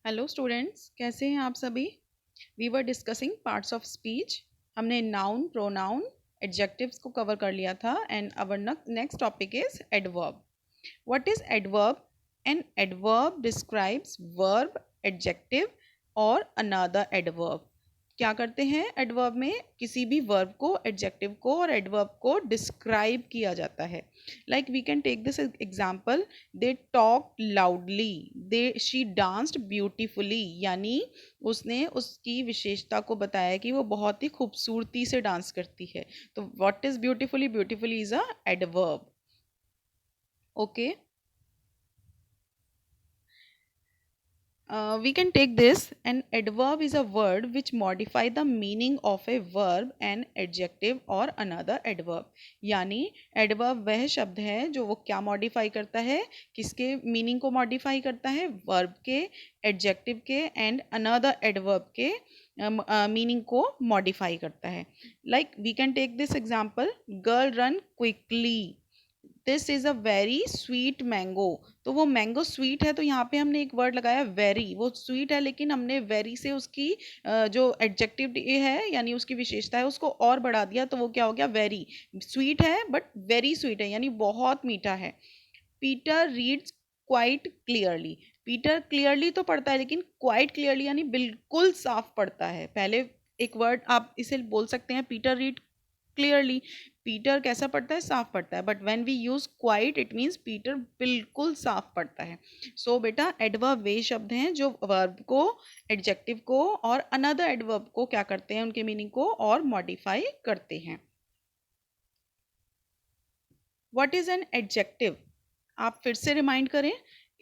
Hello students, कैसे हैं आप सभी। We were discussing parts of speech. हमने नाउन, प्रोनाउन, एडजेक्टिव्स को कवर कर लिया था and our next topic is adverb. What is adverb? An adverb describes verb, adjective और अनदर एडवर्ब। क्या करते हैं एडवर्ब में? किसी भी वर्ब को, एडजेक्टिव को और एडवर्ब को डिस्क्राइब किया जाता है। Like we can take this example, they talk loudly, they she danced beautifully, यानी उसने उसकी विशेषता को बताया कि वो बहुत ही खूबसूरती से डांस करती है। तो what is beautifully? Beautifully is a adverb. Okay, we can take this. An adverb is a word which modify the meaning of a verb, an adjective or another adverb. यानी adverb वह शब्द है जो वो क्या modify करता है, किसके meaning को modify करता है, verb के, adjective के and another adverb के meaning को modify करता है. Like we can take this example, girl run quickly, this is a very sweet mango. तो वो मैंगो स्वीट है, तो यहाँ पे हमने एक वर्ड लगाया वेरी। वो स्वीट है लेकिन हमने वेरी से उसकी जो एडजेक्टिव है यानी उसकी विशेषता है उसको और बढ़ा दिया, तो वो क्या हो गया? वेरी स्वीट है बट वेरी स्वीट है यानी बहुत मीठा है। Peter reads quite clearly. Peter clearly तो पढ़ता है लेकिन क्वाइट क्लियरली यानी बिल्कुल साफ पढ़ता है। पहले एक वर्ड आप इसे बोल सकते हैं, पीटर रीड क्लियरली। पीटर कैसा पढ़ता है? साफ पढ़ता है। But when we use quite it means Peter बिल्कुल साफ पढ़ता है। सो बेटा एडवर्ब वे शब्द हैं जो वर्ब को, एडजेक्टिव को और अनदर एडवर्ब को क्या करते हैं, उनके मीनिंग को और मॉडिफाई करते हैं। What is an adjective? आप फिर से रिमाइंड करें।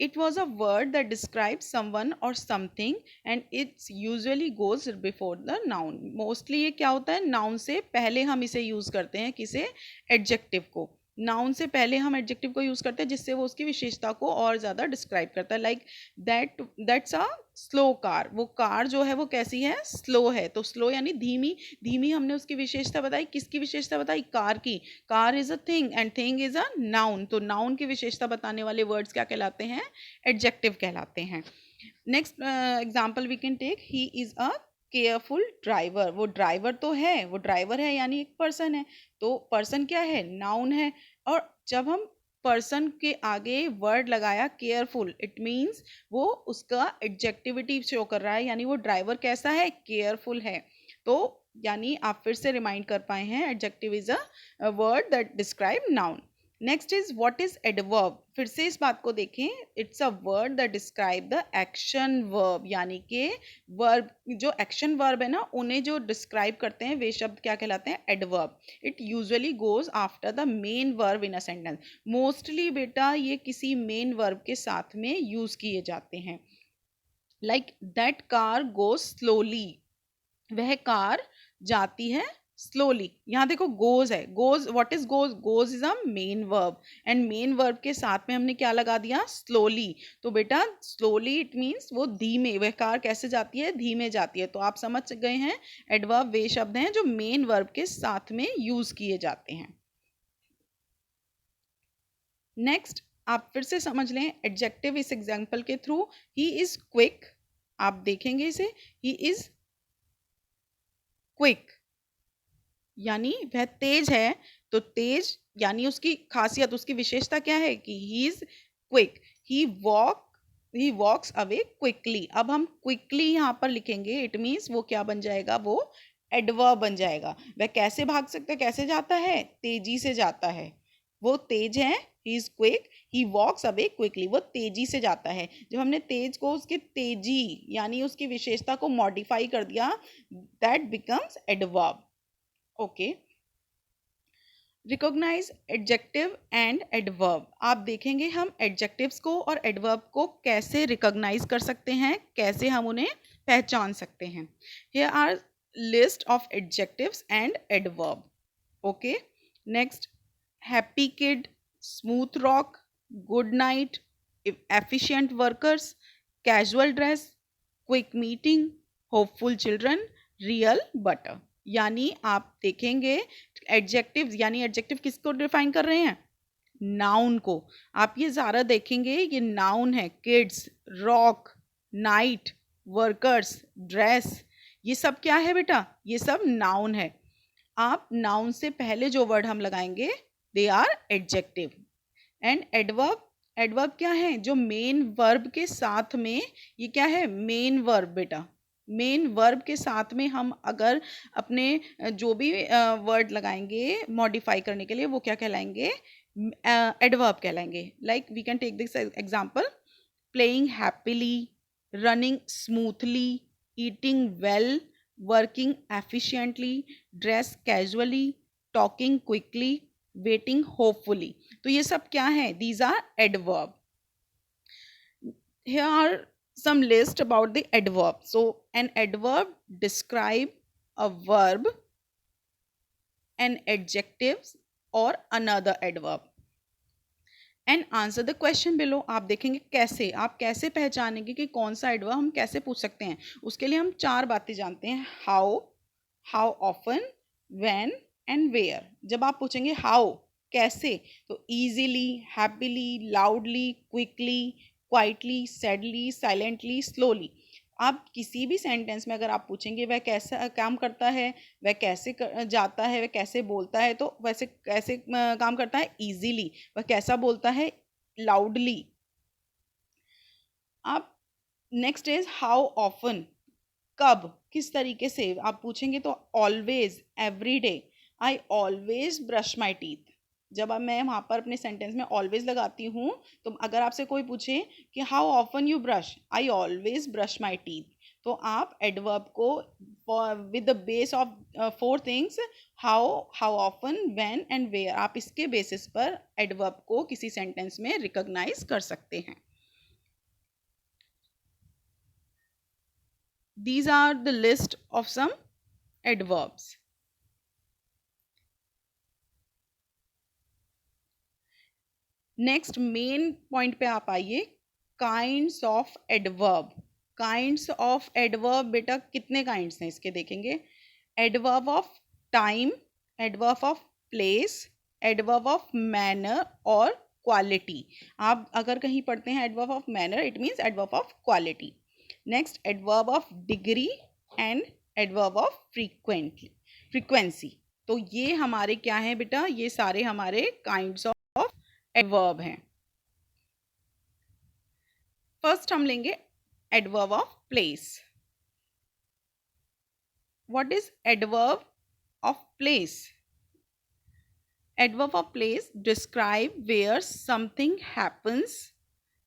It was a word that describe someone और something and it's usually goes before the noun. Mostly ये क्या होता है, नाउन से पहले हम इसे यूज करते हैं। किसे? एडजेक्टिव को। नाउन से पहले हम एडजेक्टिव को यूज करते हैं जिससे वो उसकी विशेषता को और ज्यादा डिस्क्राइब करता है। Like that's a slow car. वो कार जो है वो कैसी है? स्लो है। तो स्लो यानी धीमी। धीमी हमने उसकी विशेषता बताई। किसकी विशेषता बताई? कार की। Car is a thing and thing is a noun. तो नाउन की विशेषता बताने वाले वर्ड्स क्या कहलाते हैं? एडजेक्टिव कहलाते हैं। Next example we can take, he is a careful driver. वो ड्राइवर तो है, वो ड्राइवर है यानी एक पर्सन है। तो पर्सन क्या है? नाउन है। और जब हम पर्सन के आगे वर्ड लगाया केयरफुल, इट मीन्स वो उसका एडजेक्टिविटी शो कर रहा है यानी वो ड्राइवर कैसा है? केयरफुल है। तो यानी आप फिर से रिमाइंड कर पाए हैं, adjective is a word that describe noun. Next is what is adverb? फिर से इस बात को देखें। It's a word that describe the action verb, यानी कि वर्ब, जो एक्शन वर्ब है ना उन्हें जो डिस्क्राइब करते हैं वे शब्द क्या कहलाते हैं? Adverb. It usually goes after the main verb in a sentence. Mostly बेटा ये किसी मेन वर्ब के साथ में यूज किए जाते हैं। Like that car goes slowly. वह कार जाती है स्लोली। यहाँ देखो गोज है। Goes, what is goes? Goes is a main verb and main verb के साथ में हमने क्या लगा दिया? स्लोली। तो बेटा स्लोली इट मीन्स वो धीमे। वह कार कैसे जाती है? धीमे जाती है। तो आप समझ गए हैं एडवर्ब वे शब्द हैं जो मेन वर्ब के साथ में यूज किए जाते हैं। नेक्स्ट आप फिर से समझ लें एडजेक्टिव इस एग्जाम्पल के थ्रू। He is quick. आप देखेंगे इसे, ही इज क्विक यानी वह तेज है। तो तेज यानी उसकी खासियत, उसकी विशेषता क्या है? कि he is quick. He walks away quickly. अब हम क्विकली यहाँ पर लिखेंगे, इट मीन्स वो क्या बन जाएगा? वो एडवर्ब बन जाएगा। वह कैसे भाग सकता है? कैसे जाता है? तेजी से जाता है। वो तेज है, he is quick, he walks away quickly. वो तेजी से जाता है। जब हमने तेज को उसके तेजी यानी उसकी विशेषता को मॉडिफाई कर दिया, that becomes adverb. Okay, recognise adjective and adverb. आप देखेंगे हम एडजेक्टिव्स को और एडवर्ब को कैसे रिकॉग्नाइज कर सकते हैं, कैसे हम उन्हें पहचान सकते हैं। Here are list of adjectives and adverb. Okay, next, happy kid, smooth rock, good night, efficient workers, casual dress, quick meeting, hopeful children, real butter. यानी आप देखेंगे एडजेक्टिव, यानी एडजेक्टिव किसको डिफाइन कर रहे हैं? नाउन को। आप ये ज़्यादा देखेंगे ये नाउन है। Kids, rock, night, workers, dress, ये सब क्या है बेटा? ये सब नाउन है। आप नाउन से पहले जो वर्ड हम लगाएंगे they are adjective. And adverb, adverb क्या है? जो मेन वर्ब के साथ में, ये क्या है? मेन वर्ब बेटा। मेन वर्ब के साथ में हम अगर अपने जो भी वर्ड लगाएंगे मॉडिफाई करने के लिए, वो क्या कहलाएंगे? एडवर्ब कहलाएंगे। Like we can take this example, playing happily, running smoothly, eating well, working efficiently, dress casually, talking quickly, waiting hopefully. तो ये सब क्या है? These are adverb. Here are some list about the adverb. So an adverb describe a verb, an adjective or another adverb. And answer the question below. आप देखेंगे कैसे, आप कैसे पहचानेंगे कि कौन सा एडवर्ब हम कैसे पूछ सकते हैं। उसके लिए हम 4 बातें जानते हैं, how, how often, when and where. जब आप पूछेंगे हाउ, कैसे, तो easily, happily, loudly, quickly, quietly, sadly, silently, slowly. आप किसी भी सेंटेंस में अगर आप पूछेंगे वह कैसा काम करता है, वह कैसे जाता है, वह कैसे बोलता है, तो वैसे कैसे काम करता है? इजीली। वह कैसा बोलता है? लाउडली। आप नेक्स्ट इज हाउ ऑफन, कब, किस तरीके से आप पूछेंगे तो always, every day, I always brush my teeth. जब अब मैं वहाँ पर अपने सेंटेंस में ऑलवेज लगाती हूँ, तो अगर आपसे कोई पूछे कि how often you brush, I always brush my teeth, तो आप एडवर्ब को with the base of 4 things, how, how often, when and where, आप इसके बेसिस पर एडवर्ब को किसी सेंटेंस में रिकॉग्नाइज कर सकते हैं। These are the list of some adverbs. Next main point पे आप आइए, kinds of adverb. Kinds of adverb बेटा कितने काइंड्स हैं इसके देखेंगे। Adverb of time, adverb of place, adverb of manner और क्वालिटी। आप अगर कहीं पढ़ते हैं adverb of manner, it means adverb of quality. Next adverb of degree and adverb of frequency. तो ये हमारे क्या हैं बेटा? ये सारे हमारे काइंड्स ऑफ एडवर्ब हैं। फर्स्ट हम लेंगे adverb of place. What is adverb of place? Adverb of place describe where something happens,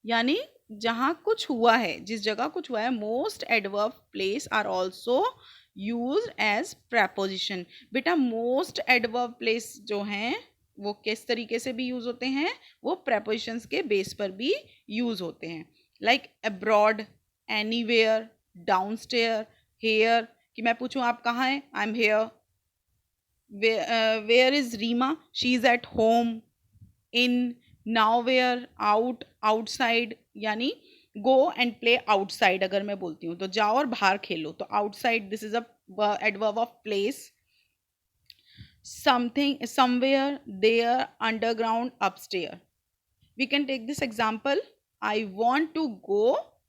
यानी जहाँ कुछ हुआ है, जिस जगह कुछ हुआ है। Most adverb place are also used as preposition. बेटा मोस्ट एडवर्ब प्लेस जो हैं वो किस तरीके से भी यूज होते हैं? वो प्रेपोजिशंस के बेस पर भी यूज होते हैं। Like abroad, anywhere, downstair, here. कि मैं पूछूं आप कहाँ हैं? I am here. Where is Reema? She is at home. In, nowhere, out, outside, यानी गो एंड प्ले आउटसाइड। अगर मैं बोलती हूँ तो जाओ और बाहर खेलो, तो outside, this is a adverb of place. something, somewhere, there, underground, upstairs. We can take this example, I want to go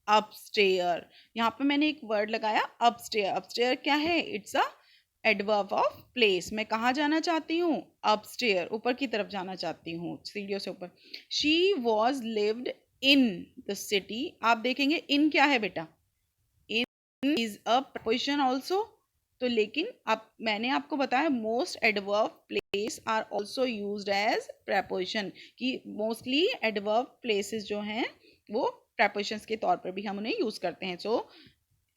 upstairs। यहाँ पे मैंने एक वर्ड लगाया upstairs। upstairs क्या है? It's a adverb of place. मैं कहाँ जाना चाहती हूँ? अपस्टेयर, ऊपर की तरफ जाना चाहती हूँ, सीढ़ियों से ऊपर। She was lived in the city. आप देखेंगे इन क्या है बेटा? In is a preposition also. तो लेकिन अब मैंने आपको बताया most adverb place are also used as preposition, कि मोस्टली एडवर्ब प्लेसेस जो हैं वो प्रपोजिशंस के तौर पर भी हम उन्हें यूज करते हैं। So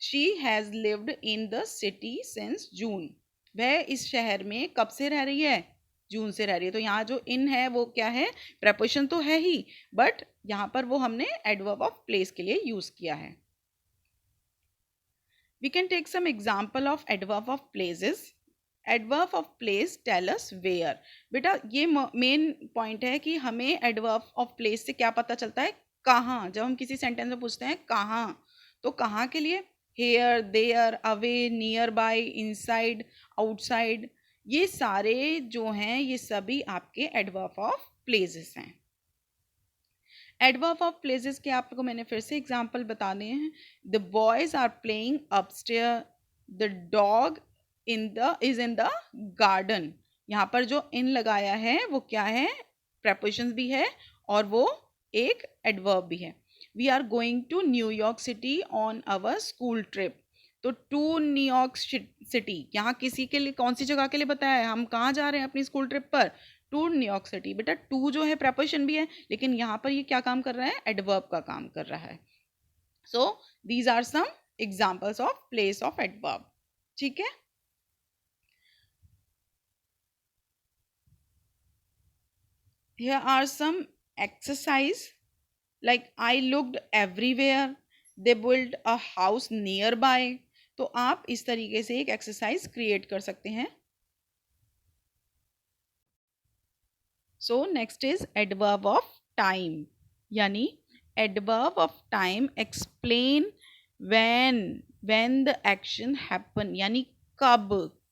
she has lived in the city since June. वह इस शहर में कब से रह रही है? जून से रह रही है। तो यहाँ जो इन है वो क्या है? प्रपोजिशन तो है ही, बट यहाँ पर वो हमने एडवर्ब ऑफ प्लेस के लिए यूज किया है। We can take some example of adverb of places. Adverb of place tell us where. बेटा ये मेन पॉइंट है कि हमें adverb of place से क्या पता चलता है? कहाँ। जब हम किसी सेंटेंस में पूछते हैं कहाँ, तो कहाँ के लिए here, there, away, nearby, inside, outside, ये सारे जो हैं ये सभी आपके adverb of places हैं। एडवर्ब ऑफ प्लेसेस के आपको मैंने फिर से एग्जांपल बता दिए हैं. The boys are playing upstair. The dog is in the garden. यहाँ पर जो इन लगाया है वो क्या है, prepositions भी है और वो एक एडवर्ब भी है. We are going to New York city on our school trip. तो टू न्यूयॉर्क सिटी यहाँ किसी के लिए, कौन सी जगह के लिए बताया है, हम कहाँ जा रहे हैं अपनी स्कूल ट्रिप पर, टू न्यूयॉर्क सिटी. बेटा टू जो है preposition भी है, लेकिन यहाँ पर ये क्या काम कर रहा है, एडवर्ब का काम कर रहा है. So these are some examples of place of adverb. ठीक है. Here are some exercise like I looked everywhere. They built a house nearby. तो आप इस तरीके से एक एक्सरसाइज क्रिएट कर सकते हैं. So next is adverb of time. यानी adverb of time explain when the action happen. यानी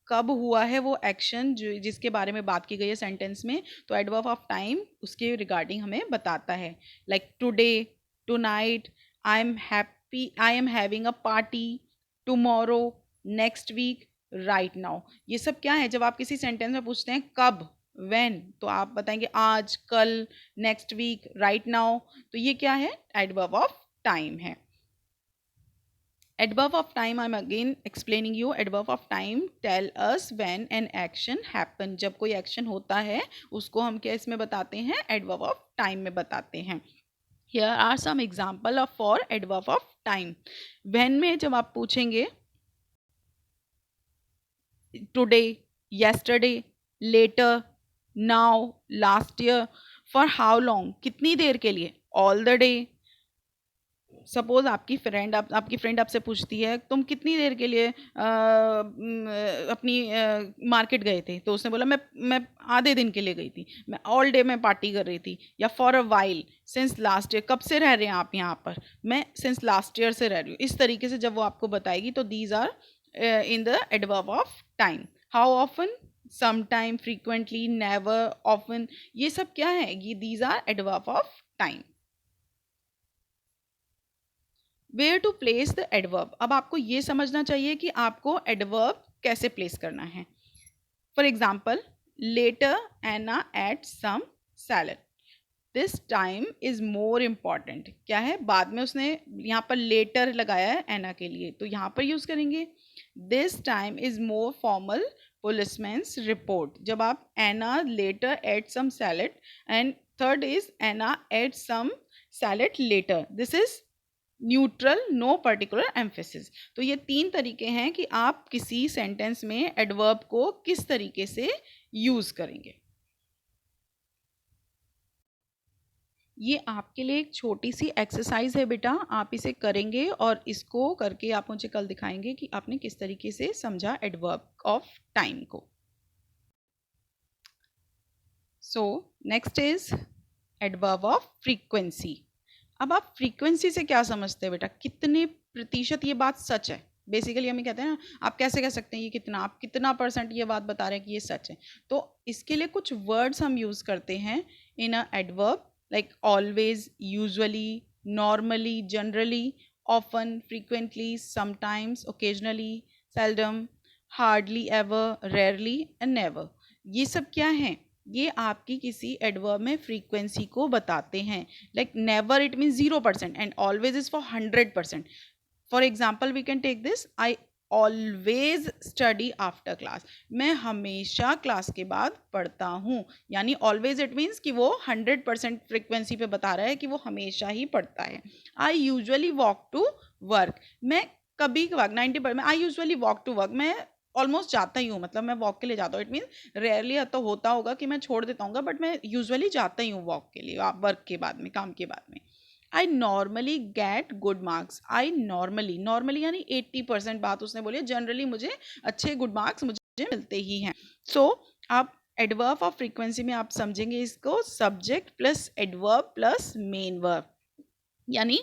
कब हुआ है वो एक्शन जो जिसके बारे में बात की गई है सेंटेंस में. तो एडवर्ब ऑफ टाइम उसके रिगार्डिंग हमें बताता है. Like today, tonight, I am having a party, tomorrow, next week, right now. ये सब क्या है, जब आप किसी सेंटेंस में पूछते हैं कब, व्हेन, तो आप बताएंगे आज, कल, नेक्स्ट वीक, राइट नाउ. तो ये क्या है, एडवर्ब ऑफ टाइम है. Adverb of time, I'm again explaining you. Adverb of time tell us when an action happen. जब कोई action होता है उसको हम क्या इसमें बताते हैं, adverb of time में बताते हैं. Here are some example of for adverb of time. when में जब आप पूछेंगे today, yesterday, later, now, last year, for how long, कितनी देर के लिए, all the day. सपोज आपकी फ्रेंड आपसे पूछती है तुम कितनी देर के लिए अपनी मार्केट गए थे, तो उसने बोला मैं आधे दिन के लिए गई थी, मैं ऑल डे में पार्टी कर रही थी. या for a while, since last year, कब से रह रहे हैं आप यहाँ पर, मैं सिंस लास्ट ईयर से रह रही हूँ. इस तरीके से जब वो आपको बताएगी तो these are in the adverb of time. How often, some time, frequently, never, often, ये सब क्या है, ये these are adverb of time. Where to place the adverb. अब आपको ये समझना चाहिए कि आपको एडवर्ब कैसे प्लेस करना है. For example, later Anna ate some salad. This time is more important. क्या है, बाद में उसने यहाँ पर लेटर लगाया है एना के लिए, तो यहाँ पर यूज करेंगे. This time is more formal policeman's report. जब आप Anna later ate some salad, and third is Anna ate some salad later. This is neutral, no particular emphasis. तो ये तीन तरीके हैं कि आप किसी सेंटेंस में एडवर्ब को किस तरीके से यूज करेंगे. ये आपके लिए एक छोटी सी एक्सरसाइज है बेटा, आप इसे करेंगे और इसको करके आप मुझे कल दिखाएंगे कि आपने किस तरीके से समझा एडवर्ब ऑफ टाइम को. सो next is adverb of frequency. अब आप फ्रीक्वेंसी से क्या समझते हैं बेटा, कितने प्रतिशत ये बात सच है. बेसिकली हमें कहते हैं ना, आप कैसे कह सकते हैं ये कितना, आप कितना परसेंट ये बात बता रहे हैं कि ये सच है. तो इसके लिए कुछ वर्ड्स हम यूज़ करते हैं in a adverb, like always, usually, normally, generally, often, frequently, sometimes, occasionally, seldom, hardly ever, rarely and never. ये सब क्या हैं, ये आपकी किसी एडवर्ब में फ्रीक्वेंसी को बताते हैं. Like never it means 0% and always is for 100%. For example we can take this, I always study after class. मैं हमेशा क्लास के बाद पढ़ता हूँ. यानी ऑलवेज इट मीन्स कि वो 100% फ्रिक्वेंसी पे बता रहा है कि वो हमेशा ही पढ़ता है. I usually walk to work. मैं कभी कभार 90%, I usually walk to work, मैं ऑलमोस्ट जाता ही हूँ, मतलब मैं वॉक के लिए जाता हूँ. इट मीन्स रेयरली तो होता होगा कि मैं छोड़ देता हूँ, बट मैं यूजुअली जाता ही हूँ वॉक के लिए, वर्क के बाद में, काम के बाद में. I normally get good marks. I normally यानी 80% बात उसने बोली है, जनरली मुझे अच्छे गुड मार्क्स मुझे मिलते ही हैं. सो आप एडवर्ब ऑफ फ्रीक्वेंसी में आप समझेंगे इसको subject plus adverb plus main verb. यानी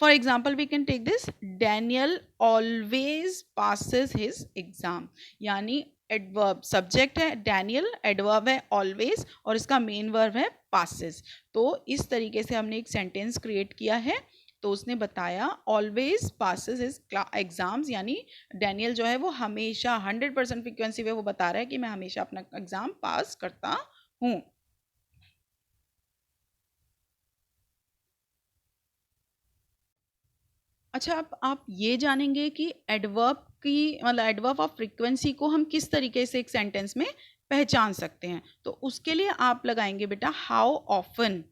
for example we can take this, Daniel always passes his exam. यानी एडवर्ब सब्जेक्ट है डैनियल, एडवर्ब है ऑलवेज और इसका मेन वर्ब है पासेस। तो इस तरीके से हमने एक सेंटेंस क्रिएट किया है। तो उसने बताया ऑलवेज पासेस इज एग्जाम्स, यानी डैनियल जो है वो हमेशा 100% फ्रिक्वेंसी पे वो बता रहा है कि मैं हमेशा अपना एग्जाम पास करता हूँ। अच्छा, अब आप ये जानेंगे कि एडवर्ब की मतलब एडवर्ब ऑफ फ्रीक्वेंसी को हम किस तरीके से एक सेंटेंस में पहचान सकते हैं। तो उसके लिए आप लगाएंगे बेटा हाउ ऑफन।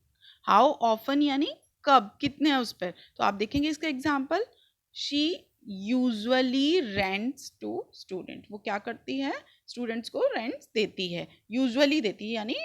हाउ ऑफन यानी कब, कितने हैं उस पर। तो आप देखेंगे इसका example, she usually rents to student. वो क्या करती है, स्टूडेंट्स को रेंट्स देती है। यूजुअली देती है यानी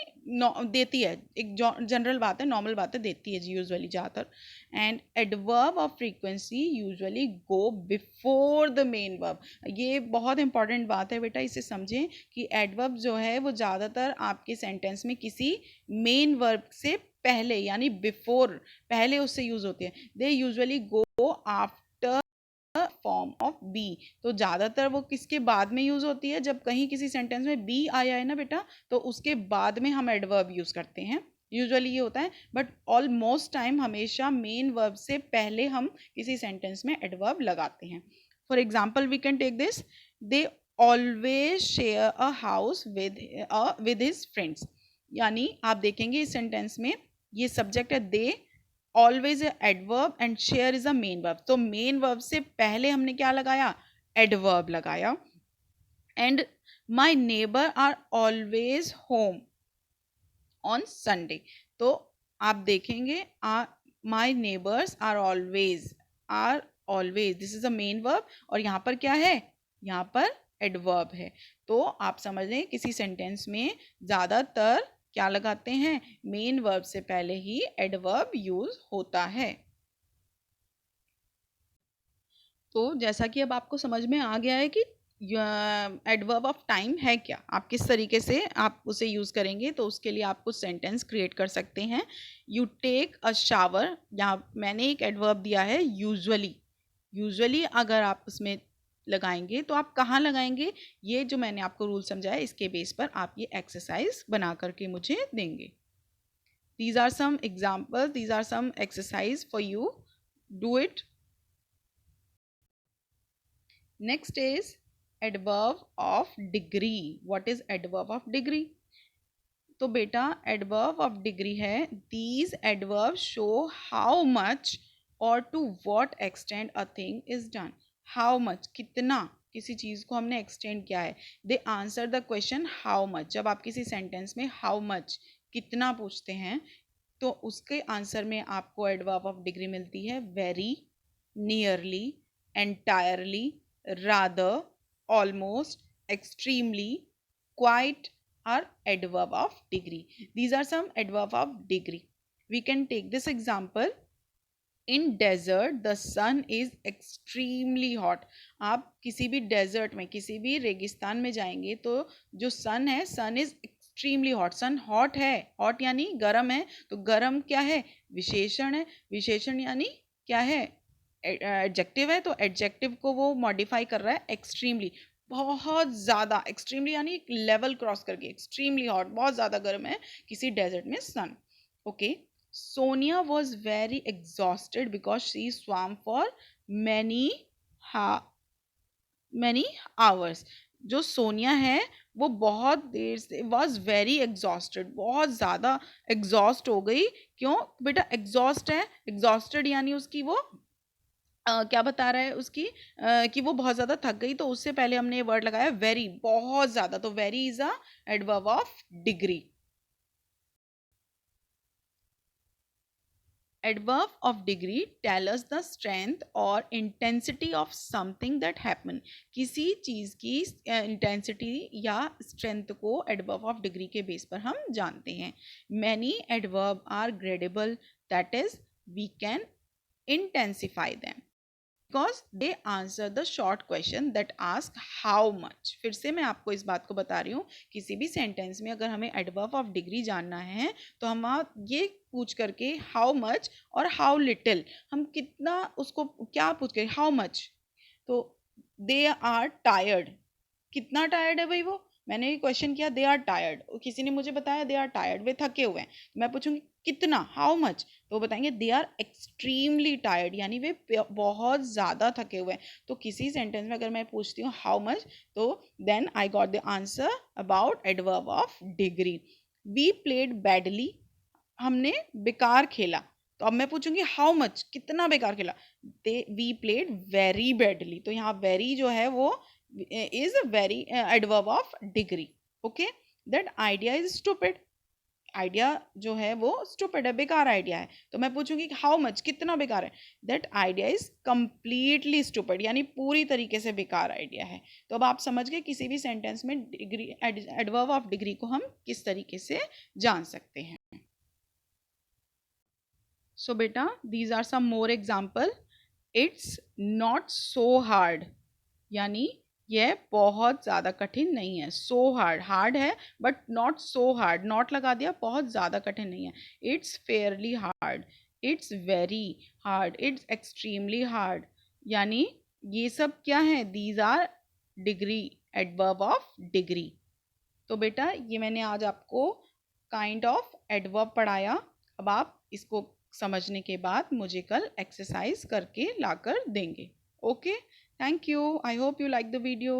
देती है, एक जनरल बात है, नॉर्मल बात है, देती है जी यूजुअली ज़्यादातर। And adverb of frequency usually go before the main verb. ये बहुत इंपॉर्टेंट बात है बेटा, इसे समझें कि एडवर्ब जो है वो ज़्यादातर आपके सेंटेंस में किसी मेन वर्ब से पहले यानी बिफोर, पहले उससे यूज़ होती है। They usually go after form of be. तो ज़्यादातर वो किसके बाद में यूज़ होती है, जब कहीं किसी सेंटेंस में बी आया है ना बेटा, तो उसके बाद में हम एडवर्ब यूज़ करते हैं। यूजुअली ये होता है, बट ऑलमोस्ट टाइम हमेशा मेन वर्ब से पहले हम किसी सेंटेंस में एडवर्ब लगाते हैं। For example we can take this, they always share a house with his friends. यानी आप देखेंगे इस सेंटेंस में ये सब्जेक्ट है they, always adverb and share is a main verb. तो मेन वर्ब से पहले हमने क्या लगाया, एडवर्ब लगाया। And my neighbour are always home on Sunday. तो आप देखेंगे my neighbours are always this is a main verb और यहाँ पर क्या है, यहाँ पर एडवर्ब है। तो आप समझ लें किसी सेंटेंस में ज़्यादातर क्या लगाते हैं, मेन वर्ब से पहले ही एडवर्ब यूज होता है। तो जैसा कि अब आपको समझ में आ गया है कि एडवर्ब ऑफ टाइम है क्या, आप किस तरीके से आप उसे यूज़ करेंगे, तो उसके लिए आप कुछ सेंटेंस क्रिएट कर सकते हैं। यू टेक अ शावर, यहाँ मैंने एक एडवर्ब दिया है यूजुअली। यूजुअली अगर आप उसमें लगाएंगे तो आप कहाँ लगाएंगे, ये जो मैंने आपको रूल समझाया इसके बेस पर आप ये एक्सरसाइज बना करके मुझे देंगे। These are some example, these are some exercise for you, do it. Next is adverb of degree. What is adverb of degree? तो बेटा adverb of degree है, these adverbs show how much or to what extent a thing is done. How much, कितना, किसी चीज़ को हमने extend किया है। They answer the question how much। जब आप किसी sentence में how much, कितना पूछते हैं, तो उसके आंसर में आपको adverb of degree मिलती है very, nearly, entirely, rather, almost, extremely, quite are adverb of degree. These are some adverb of degree. We can take this example. In desert the sun is extremely hot. आप किसी भी desert में, किसी भी रेगिस्तान में जाएंगे तो जो सन है, sun is extremely hot. Sun hot है, हॉट यानी गर्म है, तो गर्म क्या है, विशेषण है। विशेषण यानी क्या है, एडजेक्टिव है, तो एडजेक्टिव को वो मॉडिफाई कर रहा है एक्सट्रीमली, बहुत ज़्यादा। एक्सट्रीमली यानी एक लेवल क्रॉस करके, एक्सट्रीमली हॉट, बहुत ज़्यादा गर्म है किसी डेजर्ट में sun. Okay, Sonia was very exhausted because she swam for many many hours. जो सोनिया है वो बहुत देर से वॉज वेरी एग्जॉस्टेड, बहुत ज़्यादा एग्जॉस्ट हो गई। क्यों बेटा, एग्जॉस्ट है, एग्जॉस्टेड यानी उसकी वो क्या बता रहा है उसकी कि वो बहुत ज़्यादा थक गई। तो उससे पहले हमने ये वर्ड लगाया वेरी, बहुत ज़्यादा। तो very is a adverb of degree. Adverb of degree tell us the strength or intensity of something that happen। किसी चीज़ की इंटेंसिटी या स्ट्रेंथ को adverb of degree के बेस पर हम जानते हैं। Many adverb are gradable, that is we can intensify them because they answer the short question that ask how much। फिर से मैं आपको इस बात को बता रही हूँ, किसी भी सेंटेंस में अगर हमें एडवर्ब ऑफ डिग्री जानना है तो हम ये पूछ करके हाउ मच और हाउ लिटिल, हम कितना, उसको क्या पूछ के हाउ मच, तो दे आर टायर्ड, कितना टायर्ड है भाई वो, मैंने ये क्वेश्चन किया दे आर टायर्ड, किसी ने मुझे बताया दे आर टायर्ड, वे थके हुए हैं, तो मैं पूछूंगी कितना, हाउ मच, तो वो बताएंगे दे आर एक्सट्रीमली टायर्ड, यानी वे बहुत ज़्यादा थके हुए हैं। तो किसी सेंटेंस में अगर मैं पूछती हूँ हाउ मच, तो then I got the answer about adverb of degree. We played badly, हमने बेकार खेला, तो अब मैं पूछूंगी हाउ मच, कितना बेकार खेला, दे वी प्लेड वेरी बैडली, तो यहाँ वेरी जो है वो is very adverb of degree. Okay, that idea is stupid, idea जो है वो स्टूपिड है, बेकार आइडिया है, तो मैं पूछूंगी हाउ मच, कितना बेकार है, that idea is completely stupid, यानी पूरी तरीके से बेकार आइडिया है। तो अब आप समझ गए किसी भी सेंटेंस में डिग्री, एडवर्ब ऑफ डिग्री को हम किस तरीके से जान सकते हैं। सो बेटा these are some more example. It's not so hard, यानी यह बहुत ज़्यादा कठिन नहीं है, सो हार्ड, हार्ड है but not so hard, not लगा दिया, बहुत ज़्यादा कठिन नहीं है। It's fairly hard, it's very hard, it's extremely hard, यानी ये सब क्या है, these are degree, adverb of degree. तो बेटा ये मैंने आज आपको काइंड ऑफ एडवर्ब पढ़ाया, अब आप इसको समझने के बाद मुझे कल एक्सरसाइज करके लाकर देंगे। Okay, thank you, I hope you like the video.